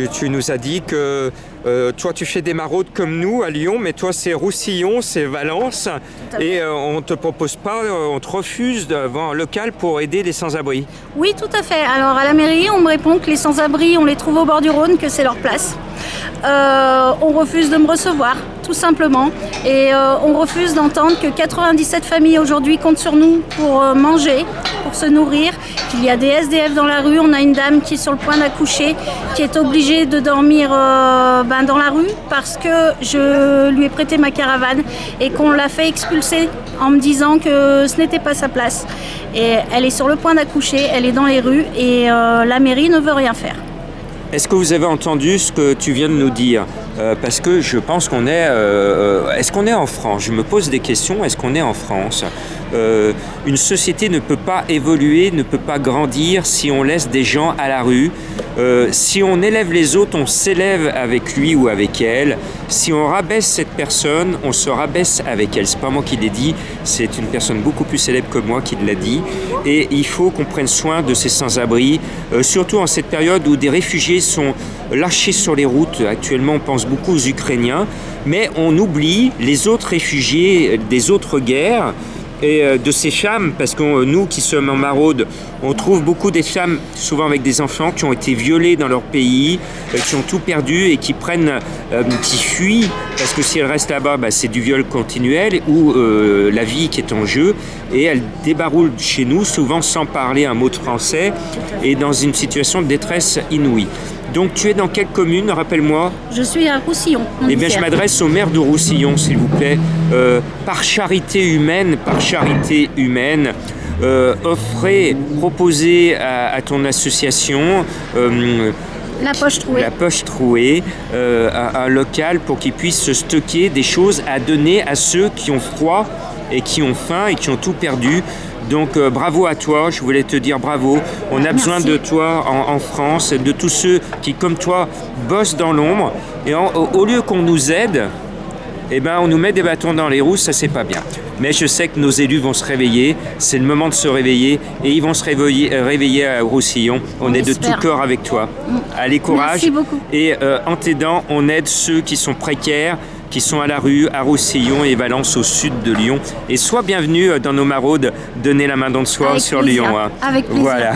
Tu nous as dit que toi tu fais des maraudes comme nous à Lyon, mais toi c'est Roussillon, c'est Valence, et on te propose pas, on te refuse devant un local pour aider les sans-abri. Oui, tout à fait. Alors à la mairie, on me répond que les sans-abri, on les trouve au bord du Rhône, que c'est leur place. On refuse de me recevoir, tout simplement. Et on refuse d'entendre que 97 familles aujourd'hui comptent sur nous pour manger, pour se nourrir, qu'il y a des SDF dans la rue. On a une dame qui est sur le point d'accoucher, qui est obligée de dormir dans la rue parce que je lui ai prêté ma caravane et qu'on l'a fait expulser en me disant que ce n'était pas sa place. Et elle est sur le point d'accoucher, elle est dans les rues et la mairie ne veut rien faire. Est-ce que vous avez entendu ce que tu viens de nous dire ? Parce que je pense qu'on est... est-ce qu'on est en France ? Je me pose des questions. Est-ce qu'on est en France ? Une société ne peut pas évoluer, ne peut pas grandir si on laisse des gens à la rue. Si on élève les autres, on s'élève avec lui ou avec elle. Si on rabaisse cette personne, on se rabaisse avec elle. C'est pas moi qui l'ai dit, c'est une personne beaucoup plus célèbre que moi qui l'a dit. Et il faut qu'on prenne soin de ces sans-abri, surtout en cette période où des réfugiés sont lâchés sur les routes. Actuellement, on pense beaucoup aux Ukrainiens, mais on oublie les autres réfugiés des autres guerres et de ces femmes, parce que nous qui sommes en maraude, on trouve beaucoup des femmes, souvent avec des enfants, qui ont été violées dans leur pays, qui ont tout perdu et qui fuient, parce que si elles restent là-bas, c'est du viol continuel ou la vie qui est en jeu, et elles débaroulent chez nous, souvent sans parler un mot de français, et dans une situation de détresse inouïe. Donc tu es dans quelle commune, rappelle-moi ? Je suis à Roussillon. Eh bien, je m'adresse au maire de Roussillon, s'il vous plaît. Par charité humaine, proposez à ton association La Poche Trouée, un local pour qu'ils puissent stocker des choses à donner à ceux qui ont froid et qui ont faim et qui ont tout perdu. Donc bravo à toi, je voulais te dire bravo. On a besoin de toi en France, de tous ceux qui, comme toi, bossent dans l'ombre. Et au lieu qu'on nous aide, on nous met des bâtons dans les roues, ça c'est pas bien. Mais je sais que nos élus vont se réveiller, c'est le moment de se réveiller, et ils vont se réveiller à Roussillon. On est de tout cœur avec toi. Allez, courage. Merci beaucoup. Et en t'aidant, on aide ceux qui sont précaires, qui sont à la rue, à Roussillon et Valence au sud de Lyon. Et sois bienvenue dans nos maraudes, donner la main dans le soir sur plaisir. Lyon. Avec plaisir. Voilà.